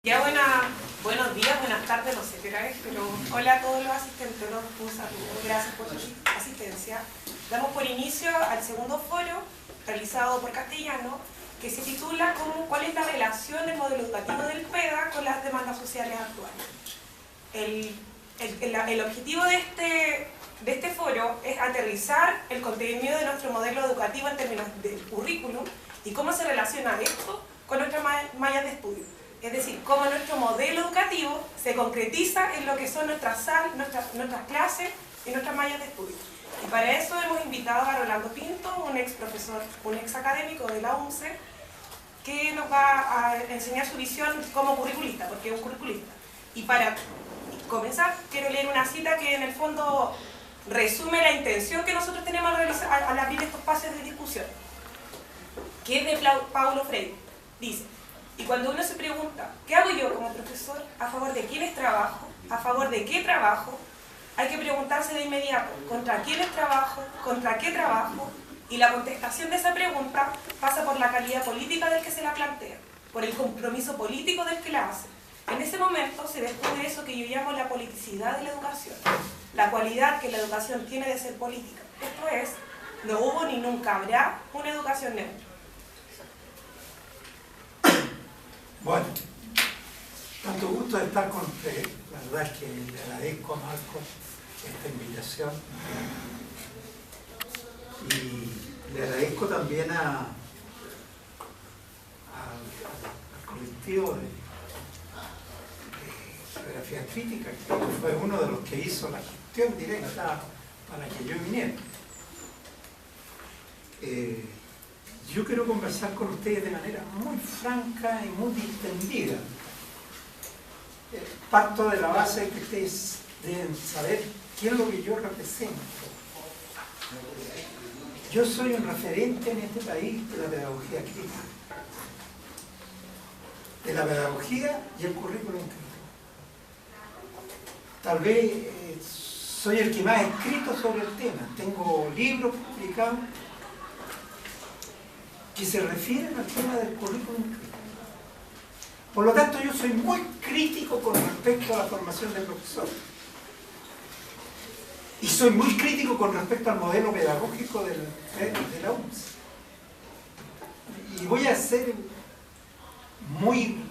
Ya buenos días, buenas tardes, no sé qué hora es, pero hola a todos los asistentes, un saludo, gracias por su asistencia. Damos por inicio al segundo foro, realizado por Castellano, que se titula ¿Cuál es la relación del modelo educativo del PEDA con las demandas sociales actuales? El objetivo de este foro es aterrizar el contenido de nuestro modelo educativo en términos del currículum y cómo se relaciona esto con nuestras mallas de estudio. Es decir, cómo nuestro modelo educativo se concretiza en lo que son nuestras clases y nuestras mallas de estudio. Y para eso hemos invitado a Rolando Pinto, un ex profesor, un ex académico de la UNCE, que nos va a enseñar su visión como curriculista, porque es un curriculista. Y para comenzar, quiero leer una cita que en el fondo resume la intención que nosotros tenemos al abrir estos espacios de discusión, que es de Paulo Freire. Dice: y cuando uno se pregunta, ¿qué hago yo como profesor? ¿A favor de quiénes trabajo? ¿A favor de qué trabajo? Hay que preguntarse de inmediato, ¿contra quiénes trabajo? ¿Contra qué trabajo? Y la contestación de esa pregunta pasa por la calidad política del que se la plantea, por el compromiso político del que la hace. En ese momento se descubre eso que yo llamo la politicidad de la educación, la cualidad que la educación tiene de ser política. Esto es, no hubo ni nunca habrá una educación neutra. Bueno, tanto gusto de estar con usted. La verdad es que le agradezco a Marco esta invitación y le agradezco también al colectivo de geografía crítica, que fue uno de los que hizo la gestión directa para que yo viniera. Yo quiero conversar con ustedes de manera muy franca y muy distendida. Parto de la base de que ustedes deben saber qué es lo que yo represento. Yo soy un referente en este país de la pedagogía crítica, de la pedagogía y el currículum crítico. Tal vez soy el que más ha escrito sobre el tema. Tengo libros publicados que se refieren al tema del currículum crítico. Por lo tanto, yo soy muy crítico con respecto a la formación del profesor. Y soy muy crítico con respecto al modelo pedagógico de la UNCE. Y voy a ser muy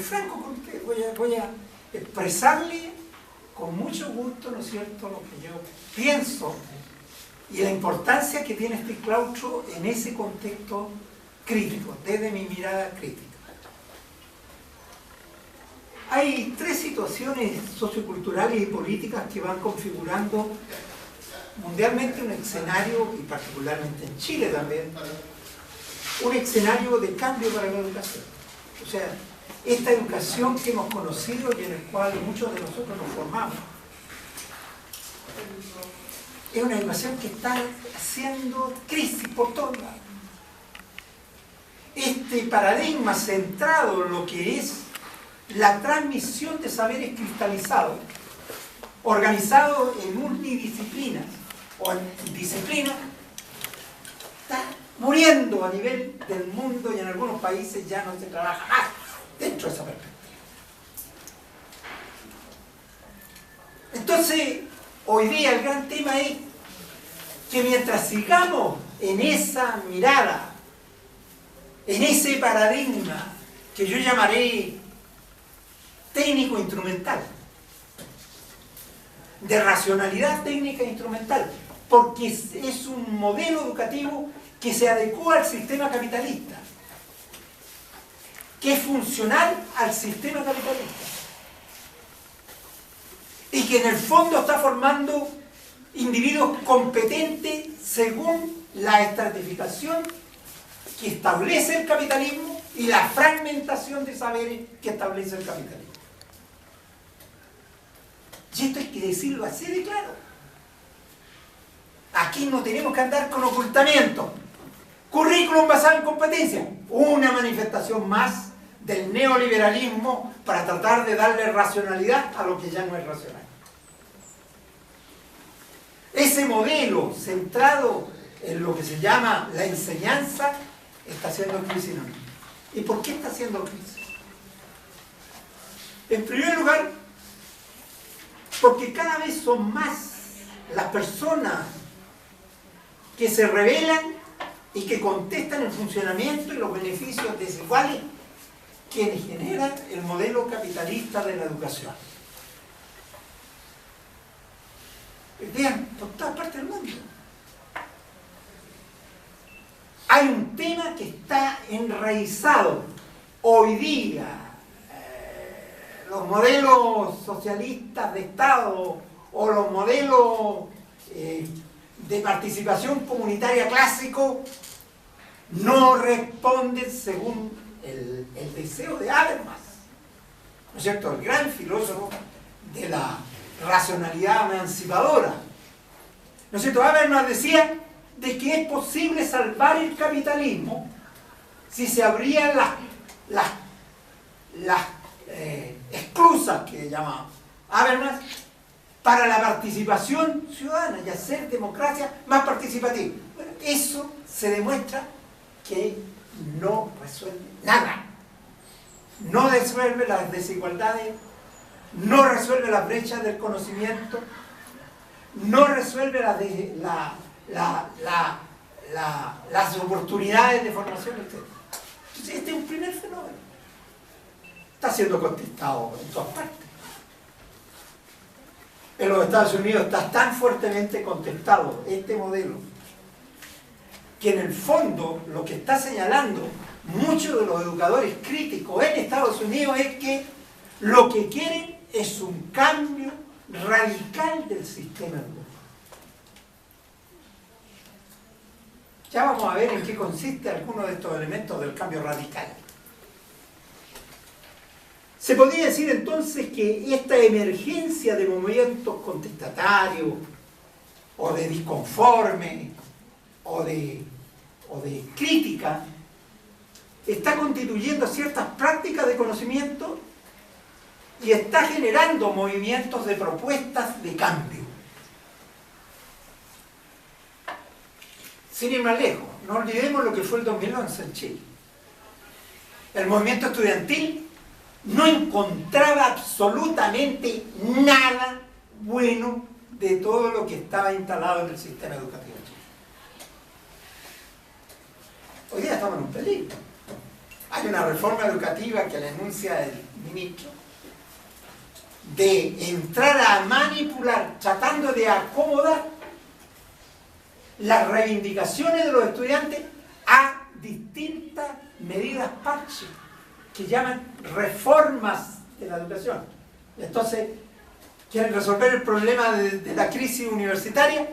franco con usted. Voy a expresarle con mucho gusto, ¿no es cierto?, lo que yo pienso y la importancia que tiene este claustro en ese contexto crítico, desde mi mirada crítica. Hay tres situaciones socioculturales y políticas que van configurando mundialmente un escenario, y particularmente en Chile también, un escenario de cambio para la educación. O sea, esta educación que hemos conocido y en el cual muchos de nosotros nos formamos, es una educación que está haciendo crisis por todos lados. Este paradigma centrado en lo que es la transmisión de saberes cristalizados, organizados en multidisciplinas o en disciplinas, está muriendo a nivel del mundo y en algunos países ya no se trabaja más dentro de esa perspectiva. Entonces, hoy día el gran tema es que mientras sigamos en esa mirada, en ese paradigma que yo llamaré técnico-instrumental, de racionalidad técnica e instrumental, porque es un modelo educativo que se adecua al sistema capitalista, que es funcional al sistema capitalista y que en el fondo está formando individuos competentes según la estratificación que establece el capitalismo y la fragmentación de saberes que establece el capitalismo. Y esto hay que decirlo así de claro. Aquí no tenemos que andar con ocultamiento. Currículum basado en competencia, una manifestación más del neoliberalismo para tratar de darle racionalidad a lo que ya no es racional. Ese modelo centrado en lo que se llama la enseñanza está haciendo crisis en nosotros. ¿Y por qué está haciendo crisis? En primer lugar, porque cada vez son más las personas que se rebelan y que contestan el funcionamiento y los beneficios desiguales quienes generan el modelo capitalista de la educación. Vean, por todas partes del mundo. Hay un tema que está enraizado hoy día. Los modelos socialistas de Estado o los modelos de participación comunitaria clásico no responden según el deseo de Habermas, ¿no es cierto?, el gran filósofo de la racionalidad emancipadora. ¿No es cierto? Habermas decía de que es posible salvar el capitalismo si se abrían las esclusas que llamaba Habermas para la participación ciudadana y hacer democracia más participativa. Bueno, eso se demuestra que no resuelve nada. No resuelve las desigualdades, no resuelve las brechas del conocimiento, no resuelve las oportunidades de formación, etc. Entonces, este es un primer fenómeno. Está siendo contestado en todas partes. En los Estados Unidos está tan fuertemente contestado este modelo que en el fondo lo que está señalando muchos de los educadores críticos en Estados Unidos es que lo que quieren es un cambio radical del sistema educativo. Ya vamos a ver en qué consiste alguno de estos elementos del cambio radical. Se podría decir entonces que esta emergencia de movimientos contestatarios o de disconforme o de crítica está constituyendo ciertas prácticas de conocimiento y está generando movimientos de propuestas de cambio. Sin ir más lejos, no olvidemos lo que fue el 2011 en Chile. El movimiento estudiantil no encontraba absolutamente nada bueno de todo lo que estaba instalado en el sistema educativo chileno. Hoy día estamos en un peligro. Hay una reforma educativa que la enuncia el ministro de entrar a manipular, tratando de acomodar las reivindicaciones de los estudiantes a distintas medidas parche que llaman reformas de la educación. Entonces, quieren resolver el problema de la crisis universitaria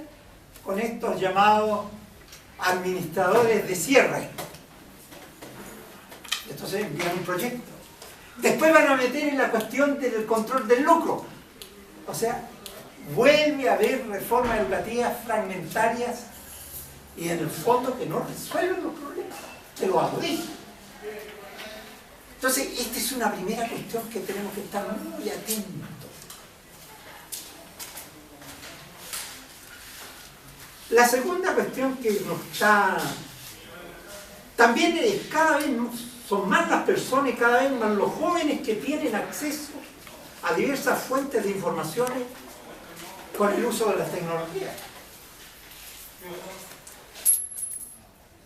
con estos llamados administradores de cierre. Entonces envían un proyecto. Después van a meter en la cuestión del control del lucro. O sea, vuelve a haber reformas educativas fragmentarias y en el fondo que no resuelven los problemas, que los agudizan. Entonces, esta es una primera cuestión que tenemos que estar muy atentos. La segunda cuestión que nos está... También cada vez son más las personas y cada vez más los jóvenes que tienen acceso a diversas fuentes de informaciones con el uso de las tecnologías.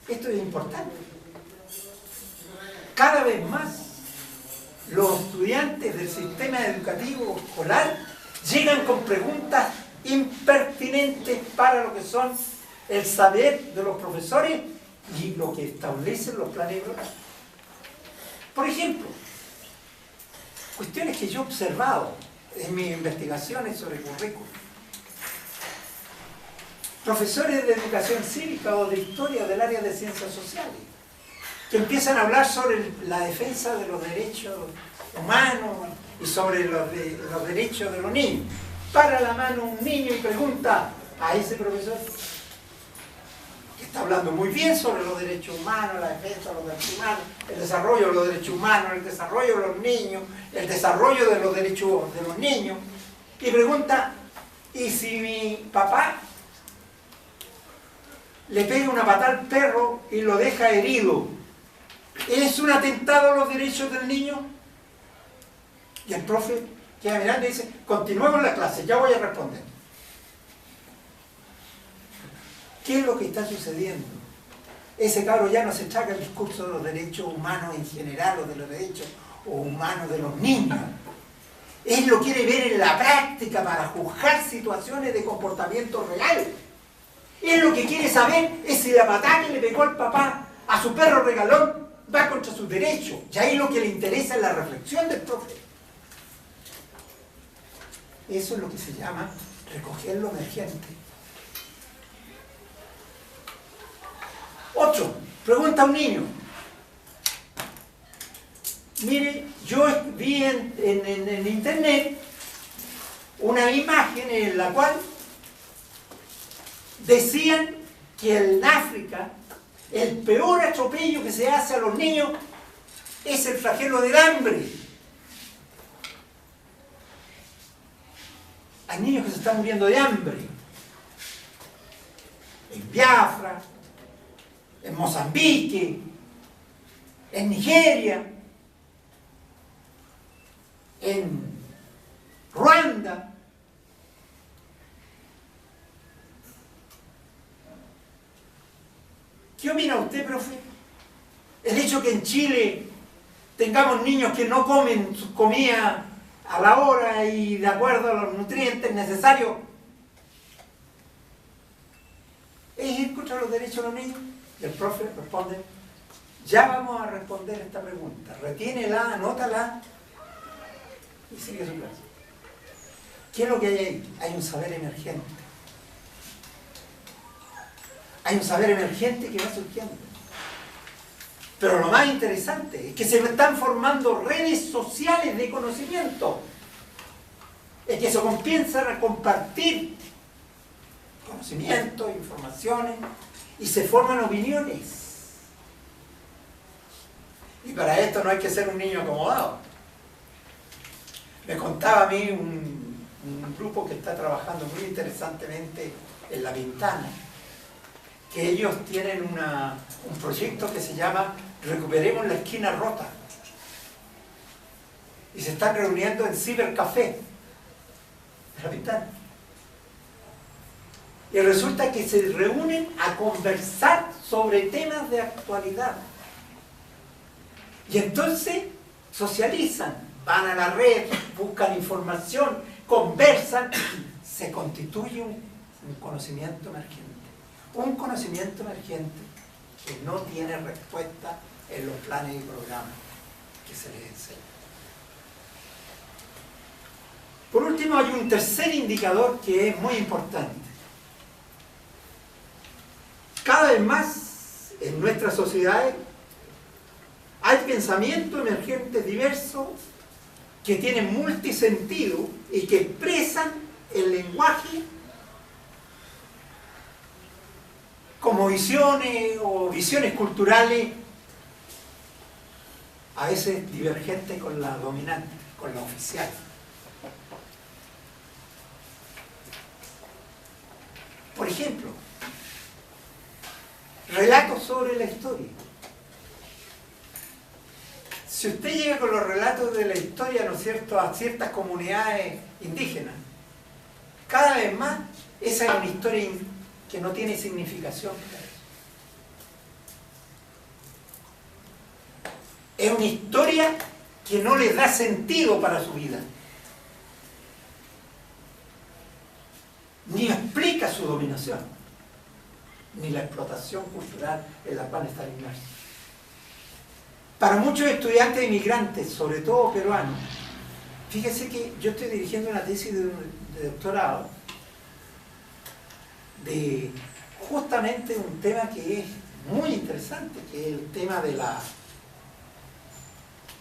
Esto es importante. Cada vez más los estudiantes del sistema educativo escolar llegan con preguntas impertinentes para lo que son el saber de los profesores y lo que establecen los planes escolares. Por ejemplo, cuestiones que yo he observado en mis investigaciones sobre currículum. Profesores de educación cívica o de historia del área de ciencias sociales, que empiezan a hablar sobre la defensa de los derechos humanos y sobre los derechos de los niños. Para la mano un niño y pregunta a ese profesor, que está hablando muy bien sobre los derechos humanos, la defensa de los derechos humanos, el desarrollo de los derechos humanos, el desarrollo de los niños, el desarrollo de los derechos de los niños, y pregunta, ¿y si mi papá le pega una patada al perro y lo deja herido, ¿Es un atentado a los derechos del niño? Y el profe queda mirando y dice, continuemos la clase, ya voy a responder. ¿Qué es lo que está sucediendo? Ese cabro ya no se traga el discurso de los derechos humanos en general, o de los derechos humanos de los niños. Él lo quiere ver en la práctica para juzgar situaciones de comportamiento real. Él lo que quiere saber es si la patada que le pegó el papá a su perro regalón va contra sus derechos. Y ahí lo que le interesa es la reflexión del profe. Eso es lo que se llama recoger lo emergente. Otro, pregunta a un niño. Mire, yo vi en internet una imagen en la cual decían que en África el peor atropello que se hace a los niños es el flagelo del hambre. Hay niños que se están muriendo de hambre. En Biafra, en Mozambique, en Nigeria, en Ruanda. ¿Qué opina usted, profe? El hecho que en Chile tengamos niños que no comen su comida a la hora y de acuerdo a los nutrientes necesarios, ¿es ir contra los derechos de los niños? Y el profe responde, ya vamos a responder esta pregunta, retiénela, anótala y sigue su clase. ¿Qué es lo que hay ahí? Hay un saber emergente. Hay un saber emergente que va surgiendo. Pero lo más interesante es que se están formando redes sociales de conocimiento. Es que se comienzan a compartir conocimientos, informaciones, y se forman opiniones. Y para esto no hay que ser un niño acomodado. Me contaba a mí un grupo que está trabajando muy interesantemente en La Pintana, que ellos tienen un proyecto que se llama Recuperemos la esquina rota. Y se están reuniendo en Cibercafé de La Pintana. Y resulta que se reúnen a conversar sobre temas de actualidad. Y entonces socializan, van a la red, buscan información, conversan, se constituye un conocimiento emergente. Un conocimiento emergente que no tiene respuesta en los planes y programas que se les enseña. Por último, hay un tercer indicador que es muy importante. Cada vez más en nuestras sociedades hay pensamientos emergentes diversos que tienen multisentido y que expresan el lenguaje como visiones o visiones culturales a veces divergentes con la dominante, con la oficial. Por ejemplo, relatos sobre la historia. Si usted llega con los relatos de la historia, ¿no es cierto?, a ciertas comunidades indígenas, cada vez más esa es una historia que no tiene significación. Es una historia que no les da sentido para su vida, ni explica su dominación, ni la explotación cultural en la cual están inmersos. Para muchos estudiantes inmigrantes, sobre todo peruanos, fíjese que yo estoy dirigiendo una tesis de doctorado de justamente un tema que es muy interesante, que es el tema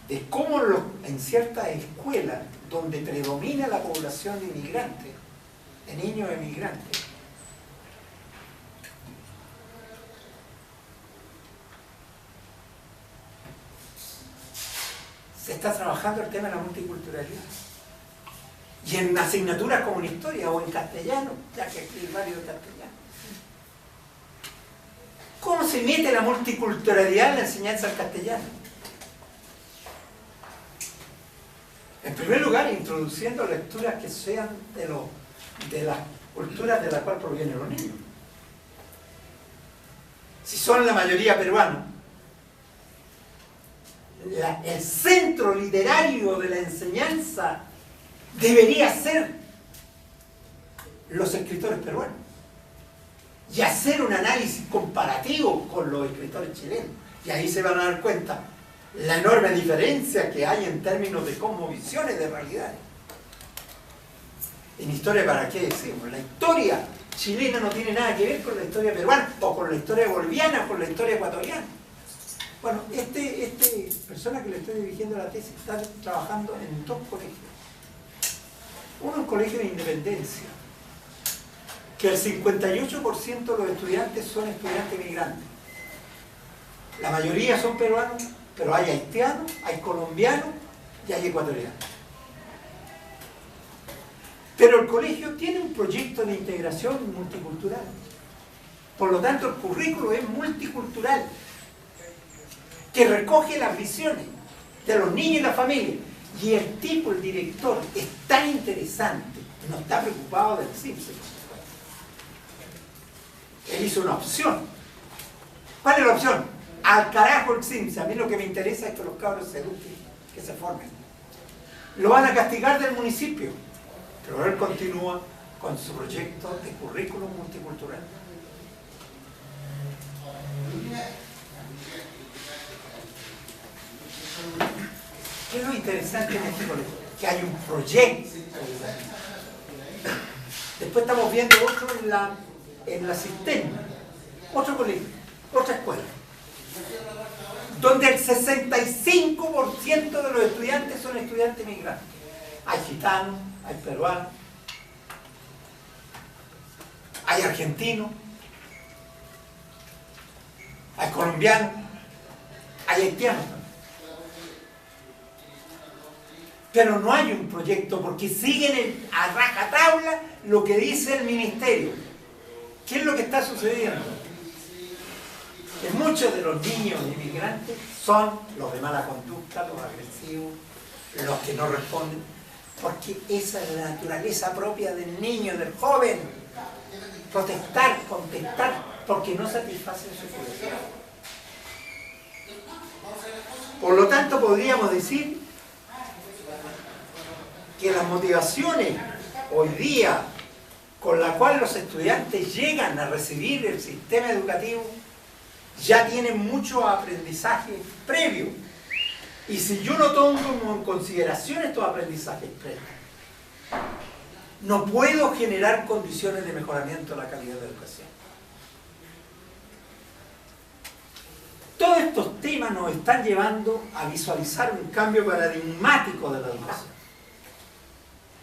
de cómo en ciertas escuelas donde predomina la población de inmigrantes, de niños emigrantes, se está trabajando el tema de la multiculturalidad. Y en asignaturas como en historia o en castellano, ya que aquí hay varios castellanos. ¿Cómo se mete la multiculturalidad en la enseñanza del castellano? En primer lugar, introduciendo lecturas que sean de las culturas de la cual provienen los niños. Si son la mayoría peruanos, el centro literario de la enseñanza debería ser los escritores peruanos y hacer un análisis comparativo con los escritores chilenos. Y ahí se van a dar cuenta la enorme diferencia que hay en términos de cosmovisiones de realidad. En historia, ¿para qué decimos? La historia chilena no tiene nada que ver con la historia peruana, o con la historia boliviana, o con la historia ecuatoriana. Bueno, persona que le estoy dirigiendo la tesis está trabajando en 2 colegios. Uno es un colegio de Independencia, que el 58% de los estudiantes son estudiantes migrantes. La mayoría son peruanos, pero hay haitianos, hay colombianos y hay ecuatorianos. Pero el colegio tiene un proyecto de integración multicultural. Por lo tanto, el currículo es multicultural, que recoge las visiones de los niños y la familia. Y el tipo, el director, es tan interesante, no está preocupado del CIMSE. Él hizo una opción. ¿Cuál es la opción? Al carajo el CIMSE. A mí lo que me interesa es que los cabros se eduquen, que se formen. Lo van a castigar del municipio, pero él continúa con su proyecto de currículum multicultural. ¿Qué es lo interesante en este colegio? Que hay un proyecto. Después estamos viendo otro en la cisterna, otro colegio, otra escuela, donde el 65% de los estudiantes son estudiantes migrantes. Hay gitanos, hay peruanos, hay argentinos, hay colombianos, hay haitianos. Pero no hay un proyecto porque siguen a rajatabla lo que dice el ministerio. ¿Qué es lo que está sucediendo? Que muchos de los niños inmigrantes son los de mala conducta, los agresivos, los que no responden, porque esa es la naturaleza propia del niño, del joven. Protestar, contestar, porque no satisfacen su curiosidad. Por lo tanto, podríamos decir que las motivaciones hoy día con la cual los estudiantes llegan a recibir el sistema educativo ya tienen mucho aprendizaje previo. Y si yo no tomo en consideración estos aprendizajes previos, no puedo generar condiciones de mejoramiento de la calidad de la educación. Todos estos temas nos están llevando a visualizar un cambio paradigmático de la educación.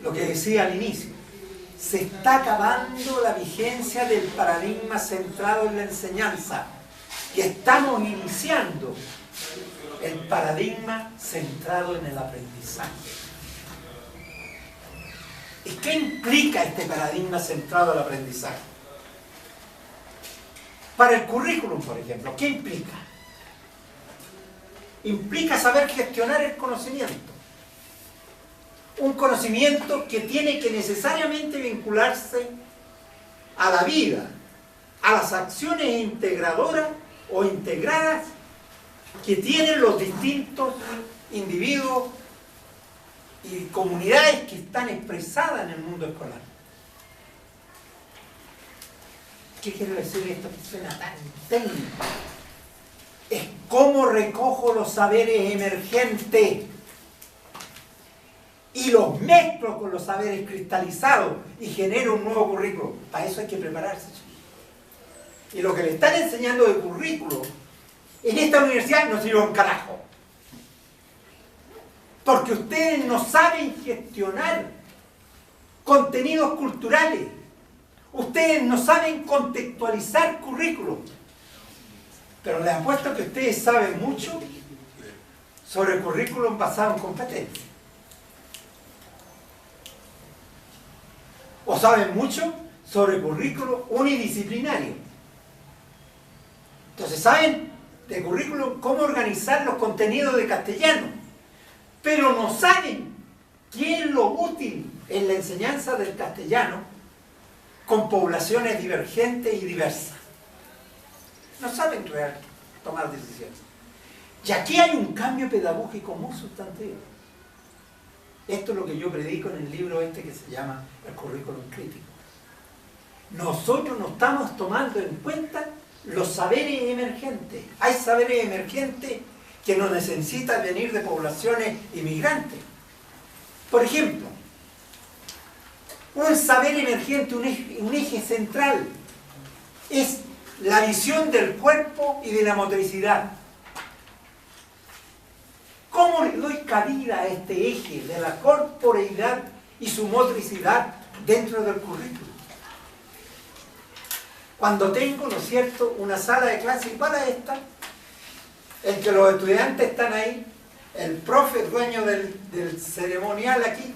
Lo que decía al inicio, se está acabando la vigencia del paradigma centrado en la enseñanza y estamos iniciando el paradigma centrado en el aprendizaje. ¿Y qué implica este paradigma centrado en el aprendizaje? Para el currículum, por ejemplo, ¿qué implica? Implica saber gestionar el conocimiento. Un conocimiento que tiene que necesariamente vincularse a la vida, a las acciones integradoras o integradas que tienen los distintos individuos y comunidades que están expresadas en el mundo escolar. ¿Qué quiero decir esto que suena tan técnico? Es cómo recojo los saberes emergentes y los mezclo con los saberes cristalizados y genero un nuevo currículo. Para eso hay que prepararse. Y lo que le están enseñando de currículo en esta universidad no sirve un carajo. Porque ustedes no saben gestionar contenidos culturales. Ustedes no saben contextualizar currículos. Pero les apuesto que ustedes saben mucho sobre currículum basado en competencias. O saben mucho sobre currículo unidisciplinario. Entonces saben de currículum cómo organizar los contenidos de castellano, pero no saben qué es lo útil en la enseñanza del castellano con poblaciones divergentes y diversas. No saben tomar decisiones. Y aquí hay un cambio pedagógico muy sustantivo. Esto es lo que yo predico en el libro este que se llama El currículum crítico. Nosotros no estamos tomando en cuenta los saberes emergentes. Hay saberes emergentes que no necesitan venir de poblaciones inmigrantes. Por ejemplo, un saber emergente, un eje central, es la visión del cuerpo y de la motricidad. ¿Cómo le doy cabida a este eje de la corporeidad y su motricidad dentro del currículo? Cuando tengo, ¿no es cierto?, una sala de clase igual a esta, en que los estudiantes están ahí, el profe, dueño del ceremonial aquí,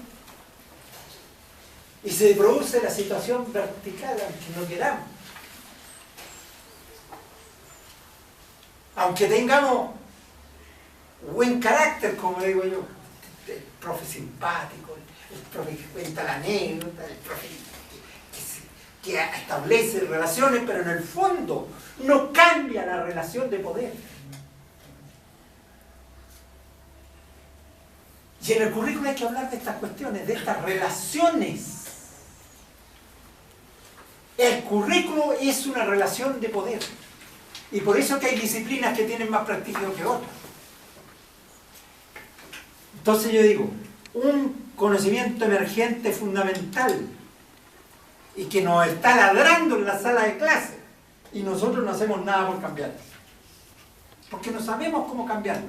y se produce la situación vertical, aunque no queramos. Aunque tengamos buen carácter, como digo yo, el profe simpático, el profe que cuenta la anécdota, el profe que establece relaciones, pero en el fondo no cambia la relación de poder. Y en el currículo hay que hablar de estas cuestiones, de estas relaciones. El currículo es una relación de poder. Y por eso es que hay disciplinas que tienen más prestigio que otras. Entonces yo digo, un conocimiento emergente fundamental y que nos está ladrando en la sala de clase y nosotros no hacemos nada por cambiarlo. Porque no sabemos cómo cambiarlo.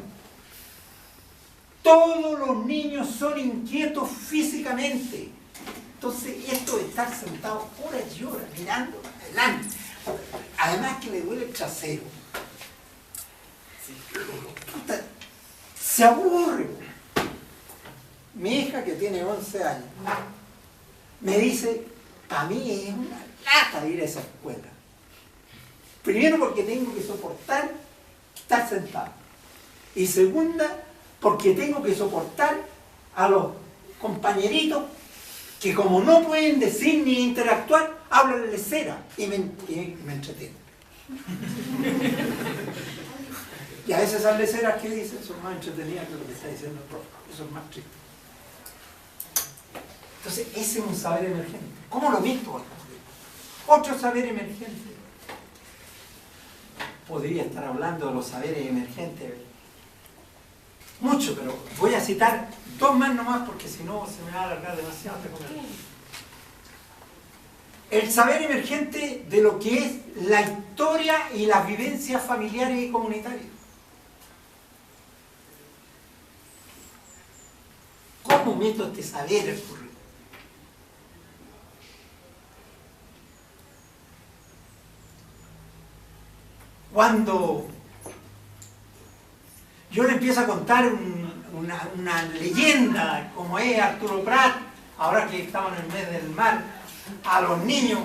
Todos los niños son inquietos físicamente. Entonces esto de estar sentado horas y horas mirando adelante, además que le duele el trasero, se aburre. Mi hija, que tiene 11 años, me dice, para mí es una lata ir a esa escuela. Primero porque tengo que soportar estar sentado. Y segunda, porque tengo que soportar a los compañeritos que como no pueden decir ni interactuar, hablan lecera y me entretienen. Y a veces esas leceras que dicen son más entretenidas que lo que está diciendo el profe. Eso es más triste. Entonces, ese es un saber emergente. ¿Cómo lo visto? Otro saber emergente. Podría estar hablando de los saberes emergentes mucho, pero voy a citar dos más nomás porque si no se me va a alargar demasiado esta conversación. El saber emergente de lo que es la historia y las vivencias familiares y comunitarias. ¿Cómo meto este saber al currículum? Cuando yo le empiezo a contar una leyenda como es Arturo Prat, ahora que estamos en el mes del mar, a los niños,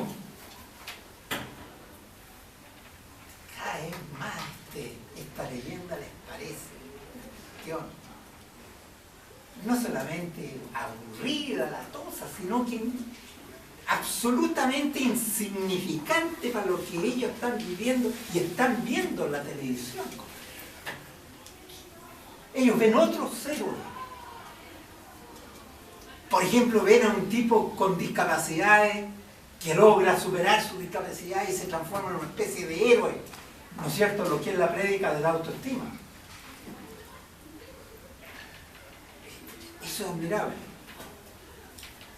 cada vez más esta leyenda les parece no solamente aburrida, latosa, sino que absolutamente insignificante para lo que ellos están viviendo y están viendo en la televisión. Ellos ven otros héroes. Por ejemplo, ven a un tipo con discapacidades que logra superar su discapacidad y se transforma en una especie de héroe, ¿no es cierto?, lo que es la prédica de la autoestima. Eso es admirable.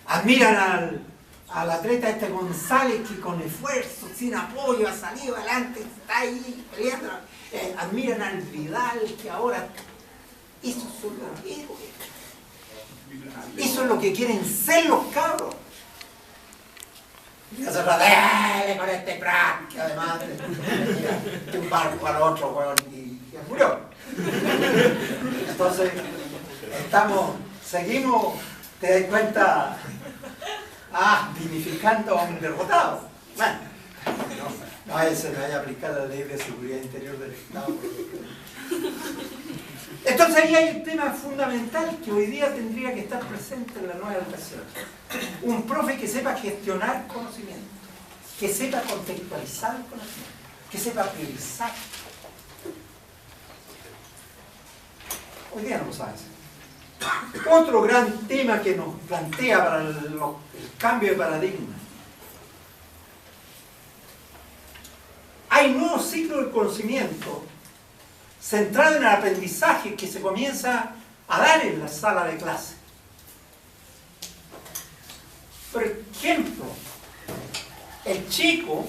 Admiran al atleta este González, que con esfuerzo, sin apoyo, ha salido adelante, está ahí peleando. Admiran al Vidal, que ahora... Esos son los héroes. Eso es lo que quieren ser los cabros. Y nosotros, dale con este Prat, que además de un barco al otro, bueno, y murió. Entonces, seguimos, te das cuenta, dignificando a un derrotado. Bueno, No, a se le vaya a aplicar la ley de seguridad interior del Estado. Entonces ahí hay un tema fundamental que hoy día tendría que estar presente en la nueva educación. Un profe que sepa gestionar conocimiento, que sepa contextualizar el conocimiento, que sepa priorizar. Hoy día no lo sabe hacer. Otro gran tema que nos plantea para el cambio de paradigma. Hay nuevos ciclos de conocimiento centrado en el aprendizaje que se comienza a dar en la sala de clase. Por ejemplo, el chico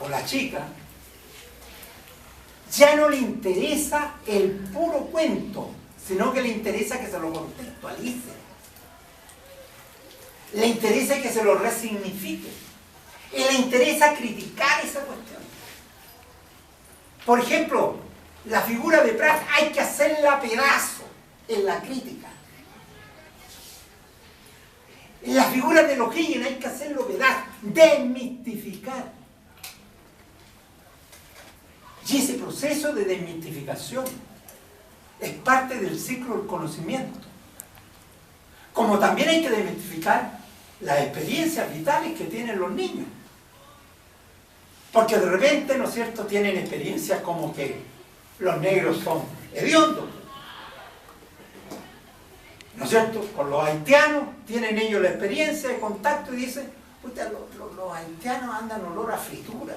o la chica ya no le interesa el puro cuento, sino que le interesa que se lo contextualice. Le interesa que se lo resignifique. Y le interesa criticar esa cuestión. Por ejemplo, la figura de Pratt hay que hacerla pedazo en la crítica. La figura de O'Higgins hay que hacerlo pedazo, desmistificar. Y ese proceso de desmitificación es parte del ciclo del conocimiento. Como también hay que desmitificar las experiencias vitales que tienen los niños. Porque de repente, ¿no es cierto?, tienen experiencias como que los negros son hediondos. ¿No es cierto? Con los haitianos tienen ellos la experiencia de contacto y dicen, los haitianos andan olor a fritura.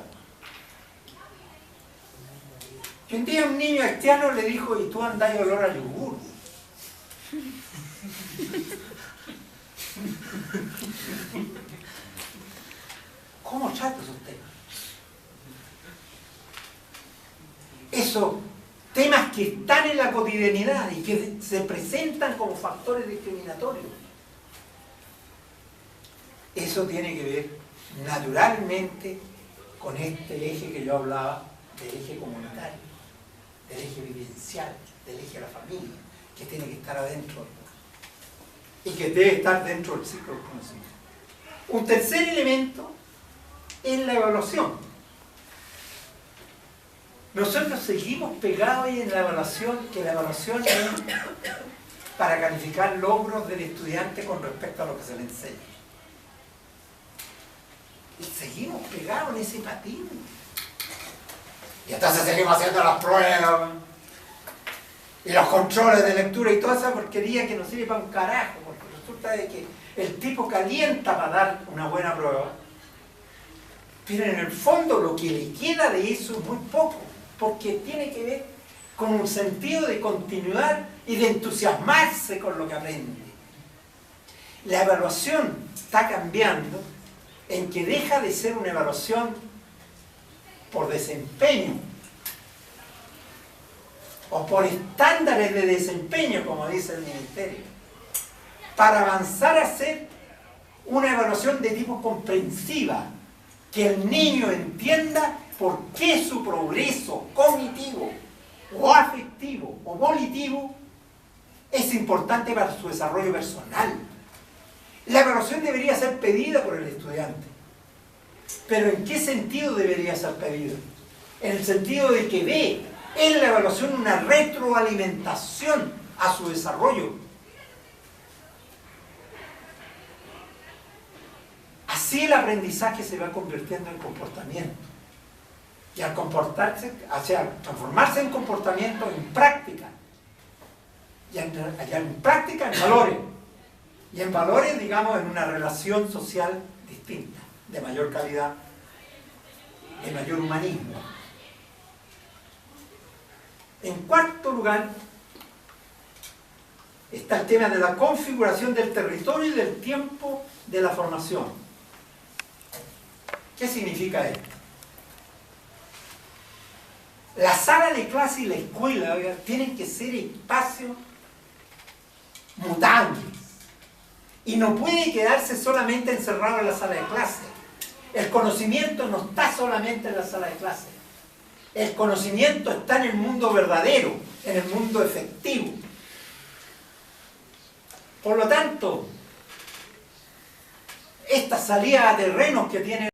Y un día un niño haitiano le dijo, y tú andás olor a yogur. ¿Cómo trata esos temas? Esos temas que están en la cotidianidad y que se presentan como factores discriminatorios. Eso tiene que ver naturalmente con este eje que yo hablaba, del eje comunitario, del eje vivencial, del eje de la familia, que tiene que estar adentro y que debe estar dentro del ciclo del conocimiento. Un tercer elemento es la evaluación. Nosotros seguimos pegados ahí en la evaluación, que la evaluación es para calificar logros del estudiante con respecto a lo que se le enseña. Y seguimos pegados en ese patín. Y entonces seguimos haciendo las pruebas y los controles de lectura y toda esa porquería que nos sirve para un carajo, porque resulta de que el tipo calienta para dar una buena prueba, pero en el fondo lo que le queda de eso es muy poco, porque tiene que ver con un sentido de continuidad y de entusiasmarse con lo que aprende. La evaluación está cambiando en que deja de ser una evaluación por desempeño o por estándares de desempeño, como dice el ministerio, para avanzar a ser una evaluación de tipo comprensiva, que el niño entienda por qué su progreso cognitivo o afectivo o volitivo es importante para su desarrollo personal. La evaluación debería ser pedida por el estudiante. ¿Pero en qué sentido debería ser pedida? En el sentido de que ve en la evaluación una retroalimentación a su desarrollo. Así el aprendizaje se va convirtiendo en comportamiento. Y al comportarse, al transformarse en comportamiento, en práctica. Y en práctica, en valores. Y en valores, digamos, en una relación social distinta, de mayor calidad, de mayor humanismo. En cuarto lugar, está el tema de la configuración del territorio y del tiempo de la formación. ¿Qué significa esto? La sala de clase y la escuela, oiga, tienen que ser espacios mutables. Y no puede quedarse solamente encerrado en la sala de clase. El conocimiento no está solamente en la sala de clase. El conocimiento está en el mundo verdadero, en el mundo efectivo. Por lo tanto, esta salida a terrenos que tiene